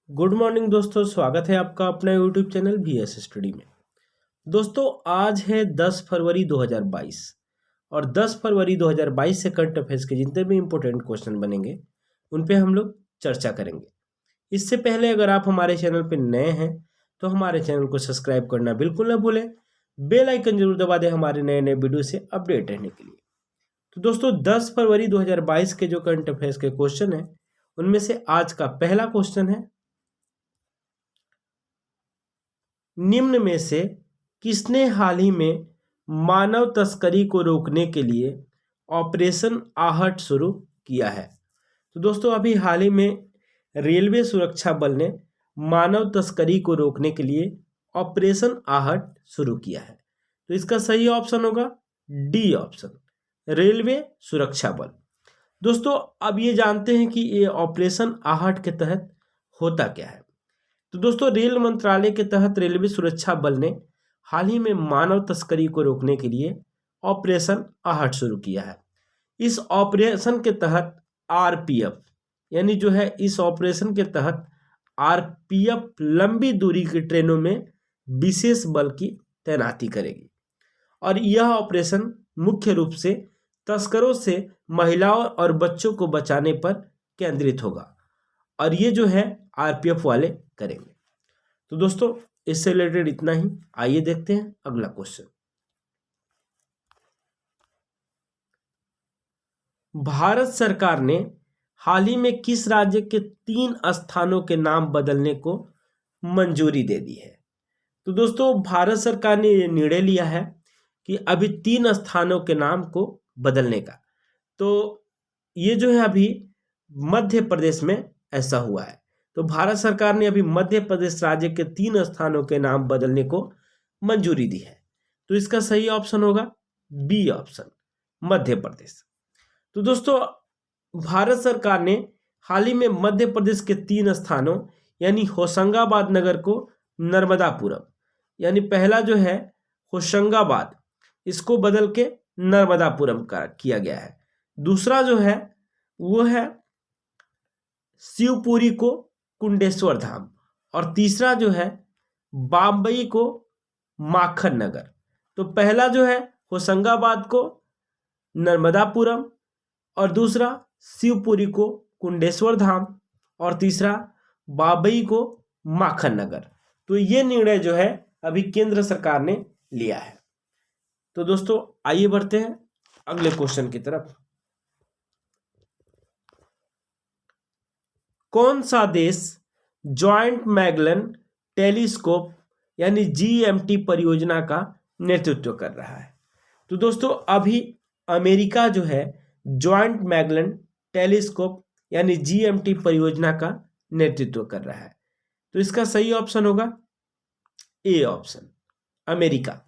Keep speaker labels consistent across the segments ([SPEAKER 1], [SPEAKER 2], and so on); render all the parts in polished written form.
[SPEAKER 1] Good morning दोस्तों, स्वागत है आपका अपना यूट्यूब चैनल VS स्टडी में। दोस्तों आज है 10 फरवरी 2022 और 10 फरवरी 2022 से करंट अफेयर्स के जितने भी इंपॉर्टेंट क्वेश्चन बनेंगे उन पे हम लोग चर्चा करेंगे। इससे पहले अगर आप हमारे चैनल पे नए हैं तो हमारे चैनल को सब्सक्राइब करना बिल्कुल ना भूलें, बेल आइकन जरूर दबा दें हमारे नए नए वीडियो से अपडेट रहने के लिए। तो दोस्तों 10 फरवरी 2022 के जो करंट अफेयर्स के क्वेश्चन हैं उनमें से आज का पहला क्वेश्चन है, निम्न में से किसने हाल ही में मानव तस्करी को रोकने के लिए ऑपरेशन आहट शुरू किया है? तो दोस्तों अभी हाल ही में रेलवे सुरक्षा बल ने मानव तस्करी को रोकने के लिए ऑपरेशन आहट शुरू किया है। तो इसका सही ऑप्शन होगा डी ऑप्शन, रेलवे सुरक्षा बल। दोस्तों अब ये जानते हैं कि ये ऑपरेशन आहट के तहत होता क्या है। तो दोस्तों रेल मंत्रालय के तहत रेलवे सुरक्षा बल ने हाल ही में मानव तस्करी को रोकने के लिए ऑपरेशन आहट शुरू किया है। इस ऑपरेशन के तहत आरपीएफ यानी जो है इस ऑपरेशन के तहत आरपीएफ लंबी दूरी की ट्रेनों में विशेष बल की तैनाती करेगी और यह ऑपरेशन मुख्य रूप से तस्करों से महिलाओं और बच्चों को बचाने पर केंद्रित होगा और ये जो है आरपीएफ वाले करेंगे। तो दोस्तों इससे रिलेटेड इतना ही। आइए देखते हैं अगला क्वेश्चन। भारत सरकार ने हाल ही में किस राज्य के 3 स्थानों के नाम बदलने को मंजूरी दे दी है? तो दोस्तों भारत सरकार ने यह निर्णय लिया है कि अभी 3 स्थानों के नाम को बदलने का। तो ये जो है अभी मध्य प्रदेश में ऐसा हुआ है। तो भारत सरकार ने अभी मध्य प्रदेश राज्य के 3 स्थानों के नाम बदलने को मंजूरी दी है। तो इसका सही ऑप्शन होगा बी ऑप्शन, मध्य प्रदेश। तो दोस्तों भारत सरकार ने हाल ही में मध्य प्रदेश के 3 स्थानों यानी होशंगाबाद नगर को नर्मदापुरम, यानी पहला जो है होशंगाबाद, इसको बदल के नर्मदापुरम का किया गया है। दूसरा जो है वो है शिवपुरी को कुंडेश्वर धाम और तीसरा जो है बाम्बई को माखन नगर। तो पहला जो है होशंगाबाद को नर्मदापुरम और दूसरा शिवपुरी को कुंडेश्वर धाम और तीसरा बाबई को माखन नगर। तो ये निर्णय जो है अभी केंद्र सरकार ने लिया है। तो दोस्तों आइए बढ़ते हैं अगले क्वेश्चन की तरफ। कौन सा देश जॉइंट मैगलन टेलीस्कोप यानी जीएमटी परियोजना का नेतृत्व कर रहा है? तो दोस्तों अभी अमेरिका जो है जॉइंट मैगलन टेलीस्कोप यानी जीएमटी परियोजना का नेतृत्व कर रहा है। तो इसका सही ऑप्शन होगा ए ऑप्शन, अमेरिका।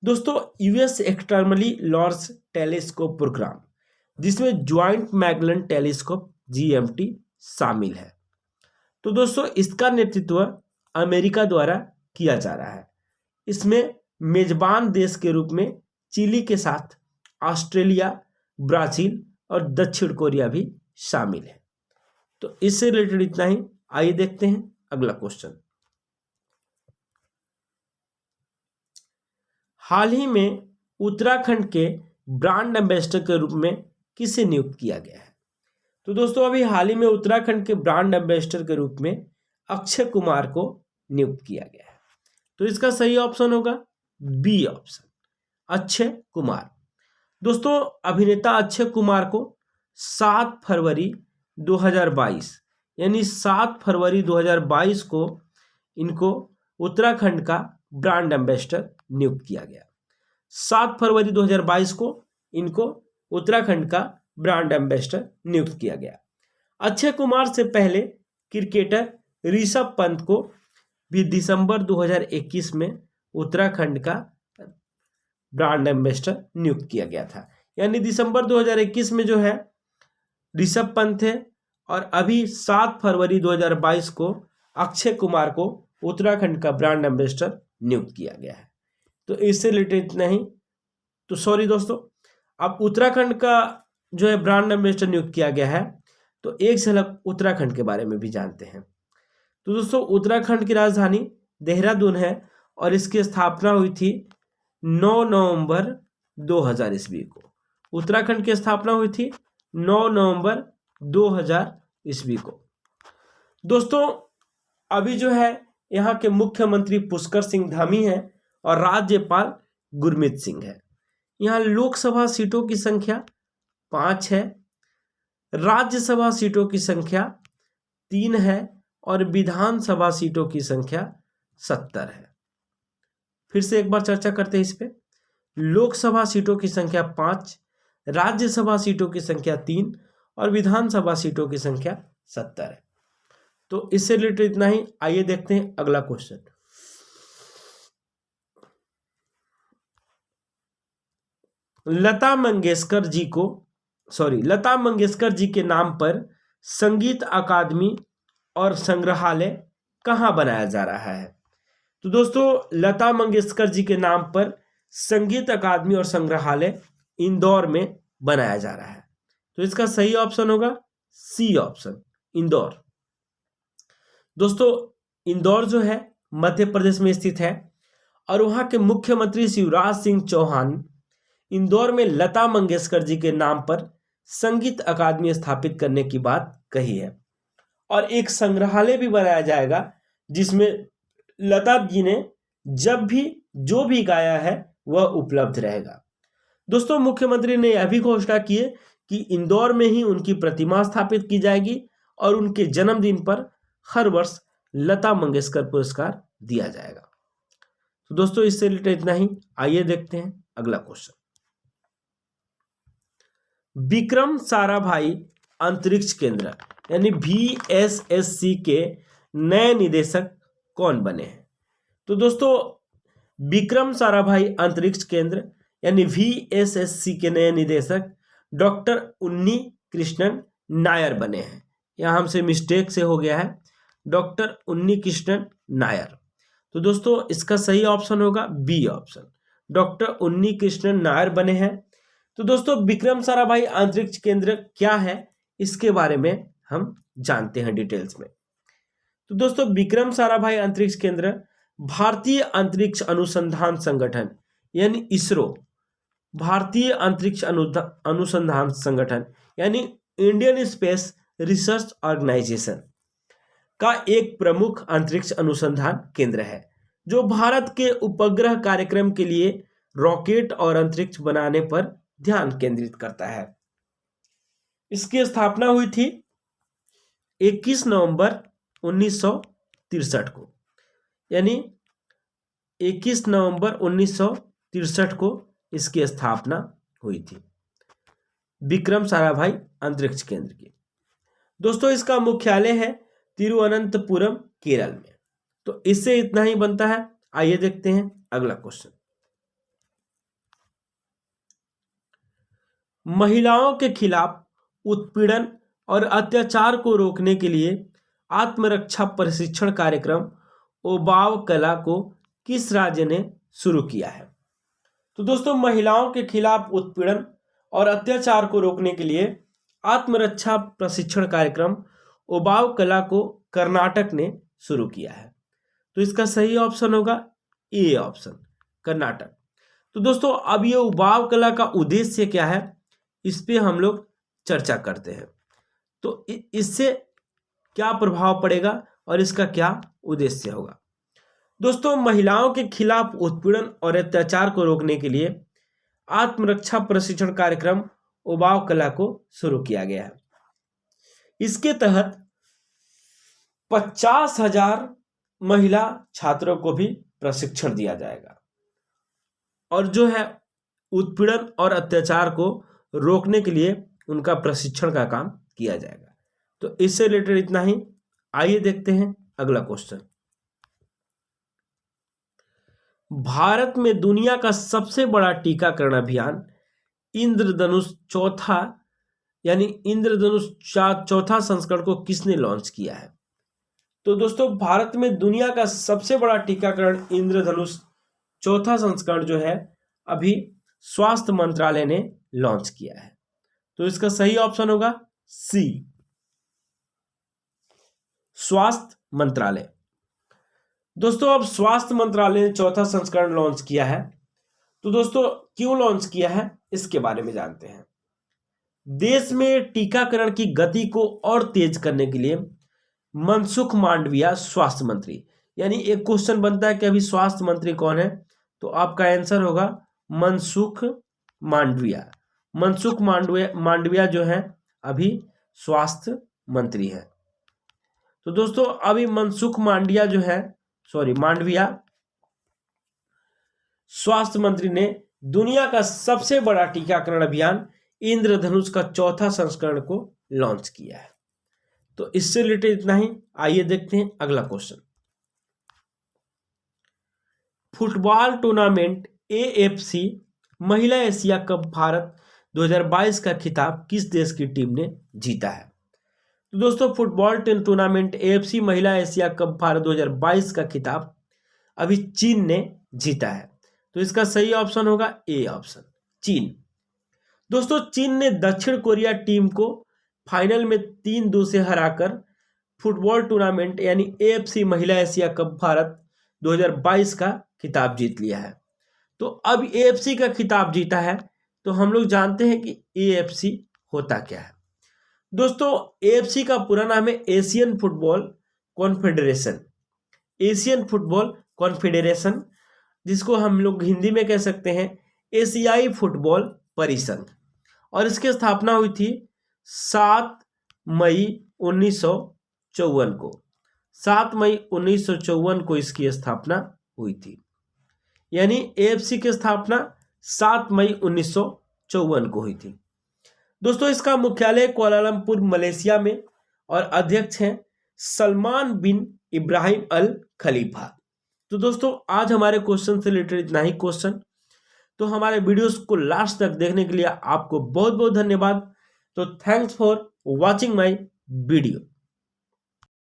[SPEAKER 1] दोस्तों US externally launch telescope program, जिसमें ज्वाइंट मैगलन टेलीस्कोप जीएमटी शामिल है। तो दोस्तों इसका नेतृत्व अमेरिका द्वारा किया जा रहा है। इसमें मेजबान देश के रूप में चिली के साथ ऑस्ट्रेलिया, ब्राजील और दक्षिण कोरिया भी शामिल है। तो इससे रिलेटेड इतना ही। आइए देखते हैं अगला क्वेश्चन। हाल ही में उत्तराखंड के ब्रांड एम्बेसडर के रूप में किसे नियुक्त किया गया है? तो दोस्तों अभी हाल ही में उत्तराखंड के ब्रांड एम्बेसडर के रूप में अक्षय कुमार को नियुक्त किया गया है। तो इसका सही ऑप्शन होगा बी ऑप्शन, अक्षय कुमार। दोस्तों अभिनेता अक्षय कुमार को 7 फरवरी 2022 यानी 7 फरवरी 2022 को इनको उत्तराखंड का ब्रांड एम्बेसडर नियुक्त किया गया। 7 फरवरी 2022 को इनको उत्तराखंड का ब्रांड एम्बेसडर नियुक्त किया गया। अक्षय कुमार से पहले क्रिकेटर ऋषभ पंत को भी दिसंबर 2021 में उत्तराखंड का ब्रांड एम्बेसडर नियुक्त किया गया था। यानी दिसंबर 2021 में जो है ऋषभ पंत थे और अभी 7 फरवरी 2022 को अक्षय कुमार को उत्तराखंड का ब्रांड एम्बेसडर नियुक्त किया गया है। तो इससे रिलेटेड इतना ही। तो सॉरी दोस्तों, अब उत्तराखंड का जो है ब्रांड एम्बेसडर नियुक्त किया गया है, तो एक झलक उत्तराखंड के बारे में भी जानते हैं। तो दोस्तों उत्तराखंड की राजधानी देहरादून है और इसकी स्थापना हुई थी 9 नवंबर 2000 ईस्वी को। उत्तराखंड की स्थापना हुई थी 9 नवंबर 2000 ईस्वी को। दोस्तों अभी जो है यहाँ के मुख्यमंत्री पुष्कर सिंह धामी हैं और राज्यपाल गुरमीत सिंह है। यहाँ लोकसभा सीटों की संख्या 5 है, राज्यसभा सीटों की संख्या 3 है और विधानसभा सीटों की संख्या 70 है। फिर से एक बार चर्चा करते हैं इस पे। लोकसभा सीटों की संख्या 5, राज्यसभा सीटों की संख्या 3 और विधानसभा सीटों की संख्या 70 है। तो इससे रिलेटेड इतना ही। आइए देखते हैं अगला क्वेश्चन। लता मंगेशकर जी के नाम पर संगीत अकादमी और संग्रहालय कहाँ बनाया जा रहा है? तो दोस्तों लता मंगेशकर जी के नाम पर संगीत अकादमी और संग्रहालय इंदौर में बनाया जा रहा है। तो इसका सही ऑप्शन होगा सी ऑप्शन, इंदौर। दोस्तों इंदौर जो है मध्य प्रदेश में स्थित है और वहां के मुख्यमंत्री शिवराज सिंह चौहान इंदौर में लता मंगेशकर जी के नाम पर संगीत अकादमी स्थापित करने की बात कही है और एक संग्रहालय भी बनाया जाएगा जिसमें लता जी ने जब भी जो भी गाया है वह उपलब्ध रहेगा। दोस्तों मुख्यमंत्री ने यह भी घोषणा की है कि इंदौर में ही उनकी प्रतिमा स्थापित की जाएगी और उनके जन्मदिन पर हर वर्ष लता मंगेशकर पुरस्कार दिया जाएगा। तो दोस्तों इससे रिलेटेड इतना ही। आइए देखते हैं अगला क्वेश्चन। विक्रम साराभाई अंतरिक्ष केंद्र यानी VSSC के नए निदेशक कौन बने हैं? तो दोस्तों विक्रम साराभाई अंतरिक्ष केंद्र यानी VSSC के नए निदेशक डॉक्टर उन्नी कृष्णन नायर बने हैं। यहाँ हमसे मिस्टेक से हो गया है, डॉक्टर उन्नी कृष्णन नायर। तो दोस्तों इसका सही ऑप्शन होगा बी ऑप्शन, डॉक्टर उन्नी कृष्णन नायर बने हैं। तो दोस्तों विक्रम साराभाई अंतरिक्ष केंद्र क्या है इसके बारे में हम जानते हैं डिटेल्स में। तो दोस्तों विक्रम साराभाई अंतरिक्ष केंद्र भारतीय अंतरिक्ष अनुसंधान संगठन यानी इसरो, भारतीय अंतरिक्ष अनुसंधान संगठन यानी इंडियन स्पेस रिसर्च ऑर्गेनाइजेशन का एक प्रमुख अंतरिक्ष अनुसंधान केंद्र है जो भारत के उपग्रह कार्यक्रम के लिए रॉकेट और अंतरिक्ष बनाने पर ध्यान केंद्रित करता है। इसकी स्थापना हुई थी 21 नवंबर 1963 को, यानी 21 नवंबर 1963 को इसकी स्थापना हुई थी विक्रम साराभाई अंतरिक्ष केंद्र की। दोस्तों इसका मुख्यालय है तिरुवनंतपुरम केरल में। तो इससे इतना ही बनता है। आइए देखते हैं अगला क्वेश्चन। महिलाओं के खिलाफ उत्पीड़न और अत्याचार को रोकने के लिए आत्मरक्षा प्रशिक्षण कार्यक्रम ओबाव कला को किस राज्य ने शुरू किया है? तो दोस्तों महिलाओं के खिलाफ उत्पीड़न और अत्याचार को रोकने के लिए आत्मरक्षा प्रशिक्षण कार्यक्रम ओबाव कला को कर्नाटक ने शुरू किया है। तो इसका सही ऑप्शन होगा ए ऑप्शन, कर्नाटक। तो दोस्तों अब ये ओबाव कला का उद्देश्य क्या है इस पे हम लोग चर्चा करते हैं। तो इससे क्या प्रभाव पड़ेगा और इसका क्या उद्देश्य होगा? दोस्तों महिलाओं के खिलाफ उत्पीड़न और अत्याचार को रोकने के लिए आत्मरक्षा प्रशिक्षण कार्यक्रम ओबाव कला को शुरू किया गया है। इसके तहत 50,000 महिला छात्रों को भी प्रशिक्षण दिया जाएगा और जो है उत्पीड़न और अत्याचार को रोकने के लिए उनका प्रशिक्षण का काम किया जाएगा। तो इससे रिलेटेड इतना ही। आइए देखते हैं अगला क्वेश्चन। भारत में दुनिया का सबसे बड़ा टीकाकरण अभियान इंद्रधनुष चौथा संस्करण को किसने लॉन्च किया है? तो दोस्तों भारत में दुनिया का सबसे बड़ा टीकाकरण इंद्रधनुष चौथा संस्करण जो है अभी स्वास्थ्य मंत्रालय ने लॉन्च किया है। तो इसका सही ऑप्शन होगा सी। स्वास्थ्य मंत्रालय। दोस्तों अब स्वास्थ्य मंत्रालय ने चौथा संस्करण लॉन्च किया है। तो दोस्तों क्यों लॉन्च किया है इसके बारे में जानते हैं। देश में टीकाकरण की गति को और तेज करने के लिए मनसुख मांडविया स्वास्थ्य मंत्री, यानी एक क्वेश्चन बनता है कि अभी स्वास्थ्य मंत्री कौन है, तो आपका आंसर होगा मनसुख मांडविया। मनसुख मांडविया जो है अभी स्वास्थ्य मंत्री है। तो दोस्तों अभी मनसुख मांडविया स्वास्थ्य मंत्री ने दुनिया का सबसे बड़ा टीकाकरण अभियान इंद्रधनुष का चौथा संस्करण को लॉन्च किया है। तो इससे रिलेटेड इतना ही। आइए देखते हैं अगला क्वेश्चन। फुटबॉल टूर्नामेंट AFC महिला एशिया कप भारत 2022 का खिताब किस देश की टीम ने जीता है। तो दोस्तों फुटबॉल टूर्नामेंट AFC महिला एशिया कप भारत 2022 का खिताब अभी चीन ने जीता है। तो इसका सही ऑप्शन होगा ए ऑप्शन, चीन। दोस्तों चीन ने दक्षिण कोरिया टीम को फाइनल में 3-2 से हराकर फुटबॉल टूर्नामेंट यानी AFC महिला एशिया कप भारत 2022 का खिताब जीत लिया है। तो अब AFC का खिताब जीता है तो हम लोग जानते हैं कि AFC होता क्या है। दोस्तों AFC का पूरा नाम है Asian football confederation. Asian football confederation, जिसको हम लोग हिंदी में कह सकते हैं एशियाई फुटबॉल परिसंघ, और इसकी स्थापना हुई थी 7 मई 1954 को। 7 मई 1954 को इसकी स्थापना हुई थी, यानी AFC की स्थापना 7 मई 1954 को हुई थी। दोस्तों इसका मुख्यालय कुआलालंपुर मलेशिया में, और अध्यक्ष हैं सलमान बिन इब्राहिम अल खलीफा। तो दोस्तों आज हमारे क्वेश्चन से रिलेटेड इतना ही क्वेश्चन। तो हमारे वीडियोस को लास्ट तक देखने के लिए आपको बहुत बहुत धन्यवाद। तो thanks for watching my video.